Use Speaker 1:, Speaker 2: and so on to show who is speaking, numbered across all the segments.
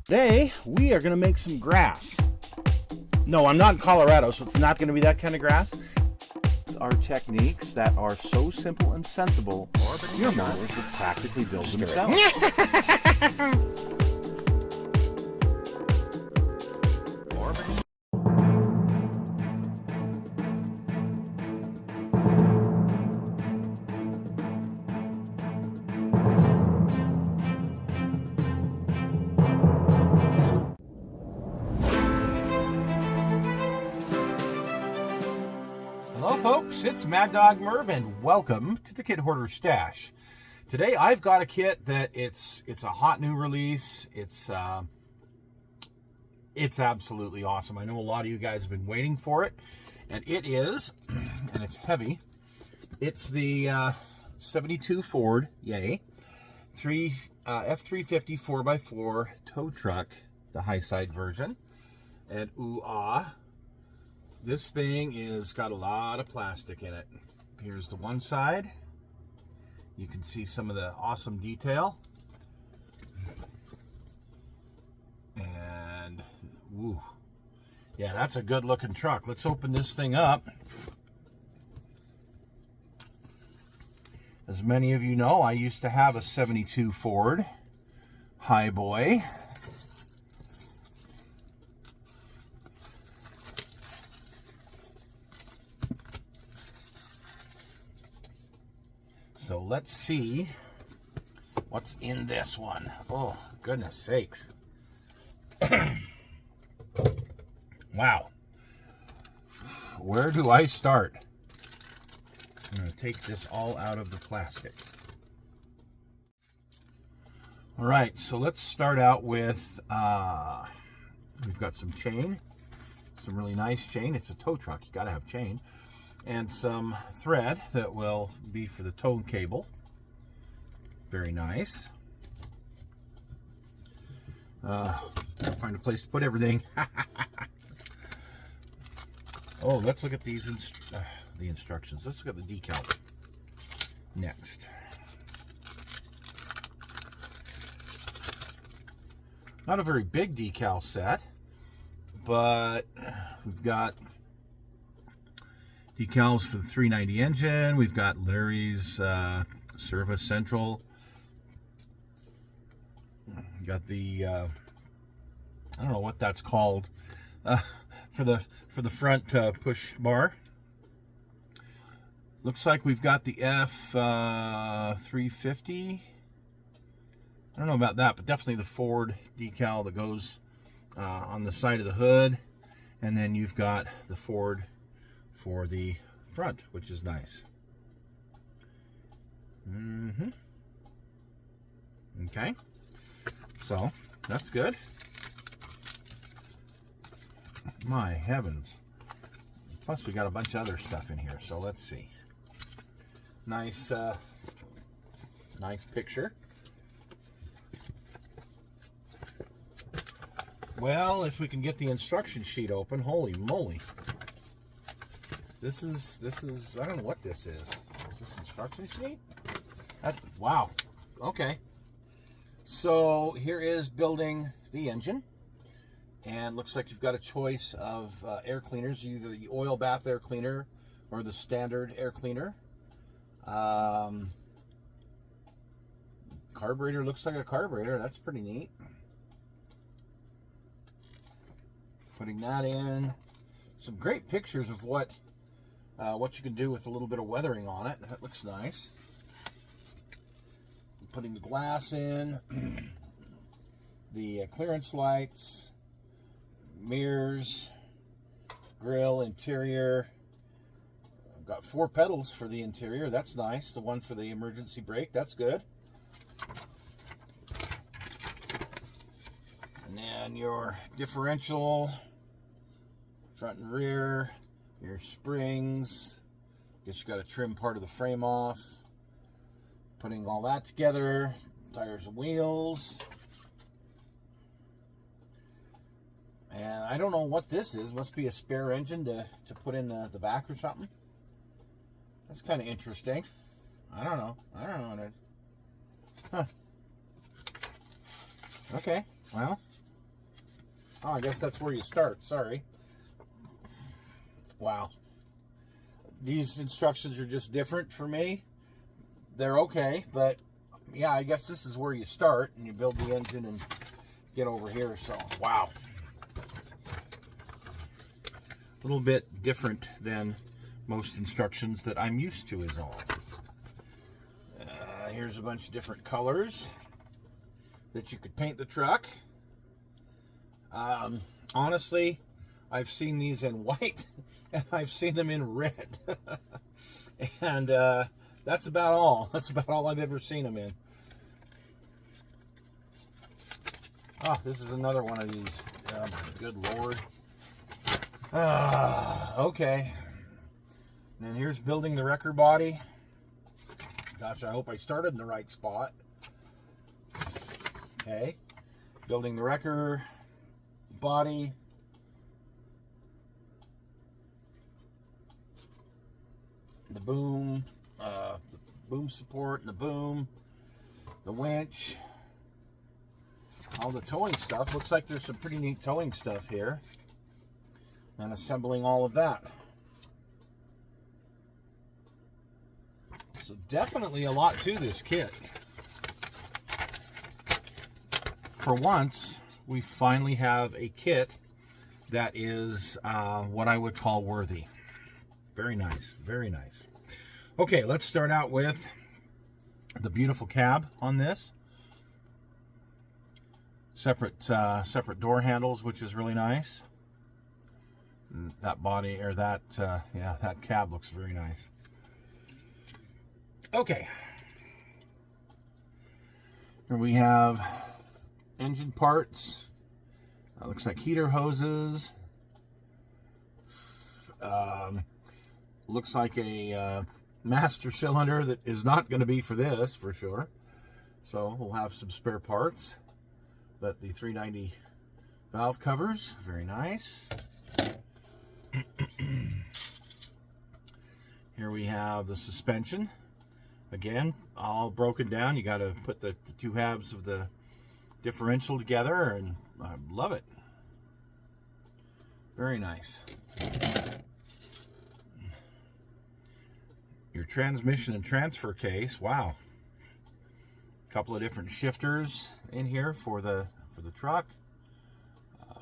Speaker 1: Today, we are going to make some grass. No, I'm not in Colorado, so it's not going to be that kind of grass. It's our techniques that are so simple and sensible, your mothers have practically built themselves. Hello folks, it's Mad Dog Merv and welcome to the Kit Hoarder Stash. Today I've got a kit that it's a hot new release. It's absolutely awesome. I know a lot of you guys have been waiting for it, and it is, and it's heavy. It's the 72 Ford, yay, F-350 4x4 tow truck, the high side version, and ooh-ah. This thing is got a lot of plastic in it. Here's the one side. You can see some of the awesome detail. And, ooh. Yeah, that's a good looking truck. Let's open this thing up. As many of you know, I used to have a 72 Ford Highboy. So let's see what's in this one. Oh, goodness sakes. Wow. Where do I start? I'm going to take this all out of the plastic. All right, so let's start out with, we've got some chain, some really nice chain. It's a tow truck, you got to have chain. And some thread that will be for the tow cable. Very nice. Find a place to put everything. Oh, let's look at these the instructions. Let's look at the decal next. Not a very big decal set, but we've got decals for the 390 engine. We've got Larry's Service Central. Got the I don't know what that's called for the front push bar. Looks like we've got the F-350. I don't know about that, but definitely the Ford decal that goes on the side of the hood, and then you've got the Ford for the front, which is nice. Okay, so that's good. My heavens. Plus we got a bunch of other stuff in here, so let's see. Nice nice picture. Well, if we can get the instruction sheet open, holy moly. This is, I don't know what this is. Is this instruction sheet? Wow. Okay. So here is building the engine. And looks like you've got a choice of air cleaners, either the oil bath air cleaner or the standard air cleaner. Carburetor looks like a carburetor. That's pretty neat. Putting that in. Some great pictures of what you can do with a little bit of weathering on it. That looks nice. Putting the glass in, the clearance lights, mirrors, grill, interior. I've got 4 pedals for the interior. That's nice. The one for the emergency brake. That's good. And then your differential, front and rear. Your springs. Guess you got to trim part of the frame off. Putting all that together. Tires and wheels. And I don't know what this is. Must be a spare engine to put in the back or something. That's kind of interesting. I don't know. Huh. Okay. Well, Oh, I guess that's where you start. Sorry. Wow. These instructions are just different for me. They're okay, but yeah, I guess this is where you start and you build the engine and get over here. So, wow. A little bit different than most instructions that I'm used to is all. Here's a bunch of different colors that you could paint the truck. Honestly, I've seen these in white and I've seen them in red. And that's about all. That's about all I've ever seen them in. Oh, this is another one of these. Good Lord. Okay. And then here's building the wrecker body. Gosh, I hope I started in the right spot. Okay. Building the wrecker body. The boom. The boom support and the boom. The winch. All the towing stuff. Looks like there's some pretty neat towing stuff here. And assembling all of that. So definitely a lot to this kit. For once, we finally have a kit that is what I would call worthy. Very nice, very nice. Okay, let's start out with the beautiful cab on this. Separate door handles, which is really nice. That body, or that, yeah, that cab looks very nice. Okay. Here we have engine parts. Looks like heater hoses. Looks like a master cylinder that is not going to be for this, for sure. So we'll have some spare parts. But the 390 valve covers, very nice. Here we have the suspension. Again, all broken down. You got to put the two halves of the differential together, and I love it. Very nice. Your transmission and transfer case. Wow. A couple of different shifters in here for the truck.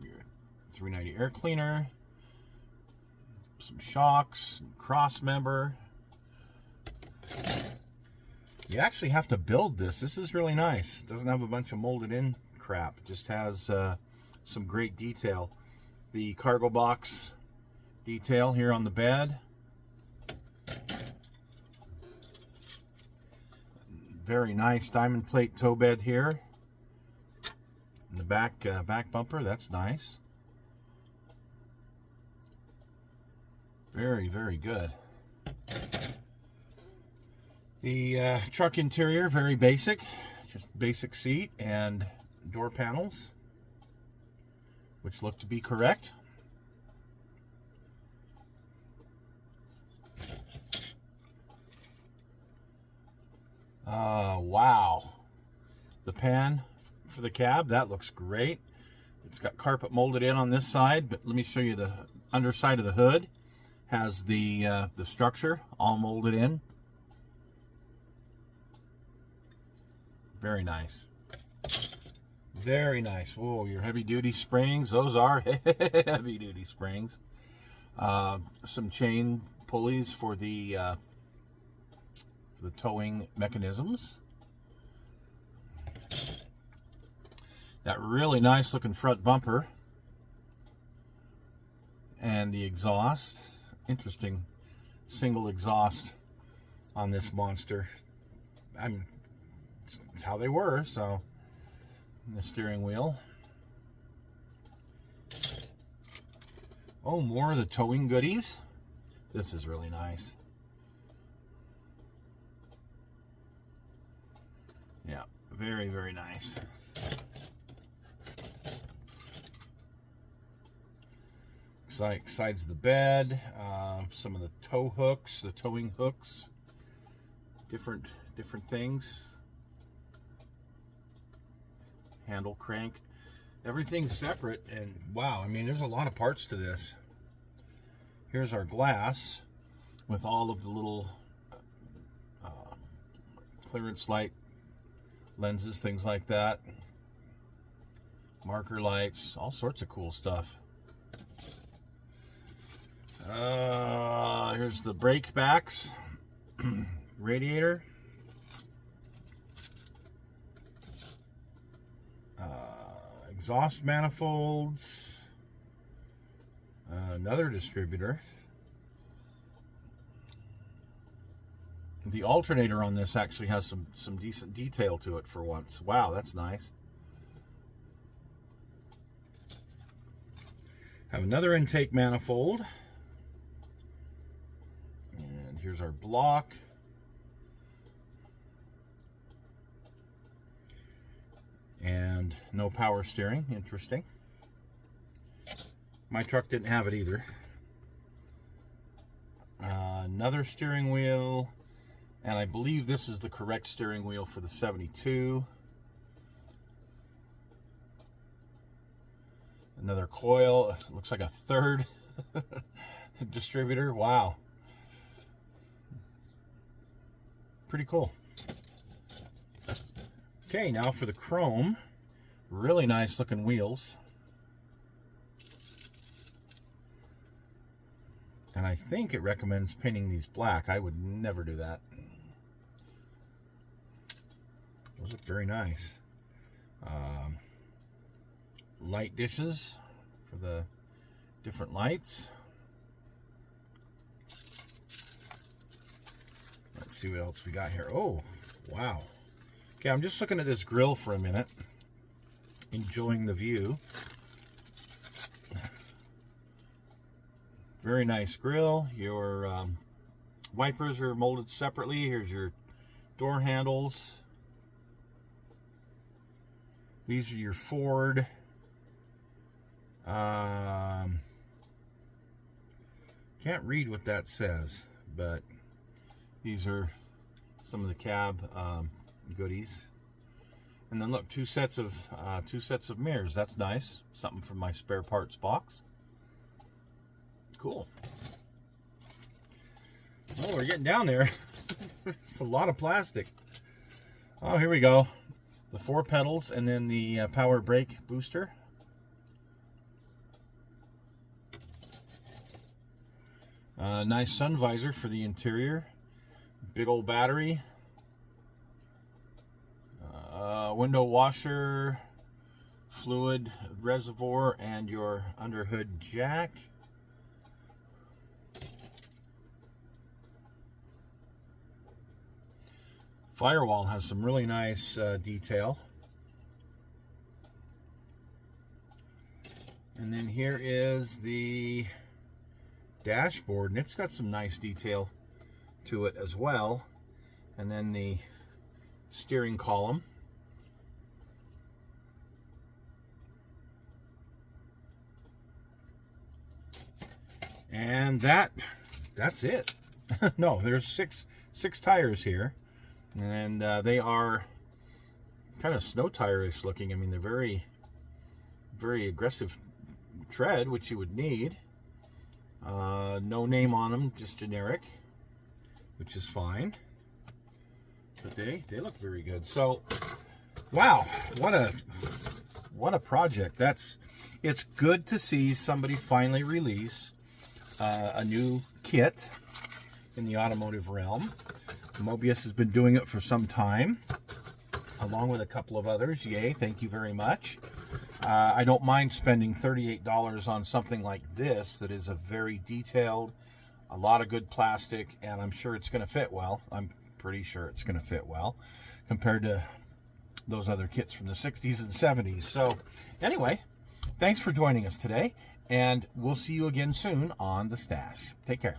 Speaker 1: Your 390 air cleaner. Some shocks, cross member. You actually have to build this. This is really nice. It doesn't have a bunch of molded in crap. It just has some great detail. The cargo box detail here on the bed. Very nice diamond plate tow bed here. In the back bumper, that's nice. Very, very good. The truck interior, very basic. Just basic seat and door panels, which look to be correct. Wow. The pan for the cab, that looks great. It's got carpet molded in on this side, but let me show you the underside of the hood. Has the structure all molded in. Very nice. Very nice. Whoa, your heavy duty springs. Those are heavy duty springs. Some chain pulleys for the towing mechanisms. That really nice looking front bumper. And the exhaust. Interesting single exhaust on this monster. It's how they were, so. The steering wheel. Oh, more of the towing goodies. This is really nice. Yeah, very, very nice. Sides of the bed, some of the tow hooks, the towing hooks, different things. Handle crank. Everything's separate, and wow, I mean, there's a lot of parts to this. Here's our glass with all of the little clearance light lenses, things like that. Marker lights, all sorts of cool stuff. Here's the brake backs, radiator. Exhaust manifolds, another distributor. The alternator on this actually has some decent detail to it for once. Wow, that's nice. Have another intake manifold. And here's our block. And no power steering. Interesting. My truck didn't have it either. Another steering wheel, and I believe this is the correct steering wheel for the 72. Another coil. It looks like a third distributor. Wow. Pretty cool. Okay, now for the chrome. Really nice looking wheels. And I think it recommends painting these black. I would never do that. Those look very nice. Light dishes for the different lights. Let's see what else we got here. Oh, wow. Okay, I'm just looking at this grill for a minute, enjoying the view. Very nice grill. Your wipers are molded separately. Here's your door handles. These are your Ford. Can't read what that says, but these are some of the cab goodies. And then look, two sets of mirrors. That's nice. Something from my spare parts box. Cool. Oh, we're getting down there. It's a lot of plastic. Oh, here we go. The 4 pedals and then the power brake booster. Nice sun visor for the interior. Big old battery. Window washer, fluid reservoir, and your underhood jack. Firewall has some really nice detail. And then here is the dashboard, and it's got some nice detail to it as well. And then the steering column. And that's it. No, there's six tires here. And they are kind of snow tire-ish looking. I mean, they're very, very aggressive tread, which you would need. No name on them, just generic, which is fine. But they look very good. So, wow, what a project. It's good to see somebody finally release a new kit in the automotive realm. Mobius has been doing it for some time, along with a couple of others. Yay, thank you very much. I don't mind spending $38 on something like this that is a very detailed, a lot of good plastic, and I'm sure it's going to fit well. I'm pretty sure it's going to fit well compared to those other kits from the 60s and 70s. So anyway, thanks for joining us today, and we'll see you again soon on The Stash. Take care.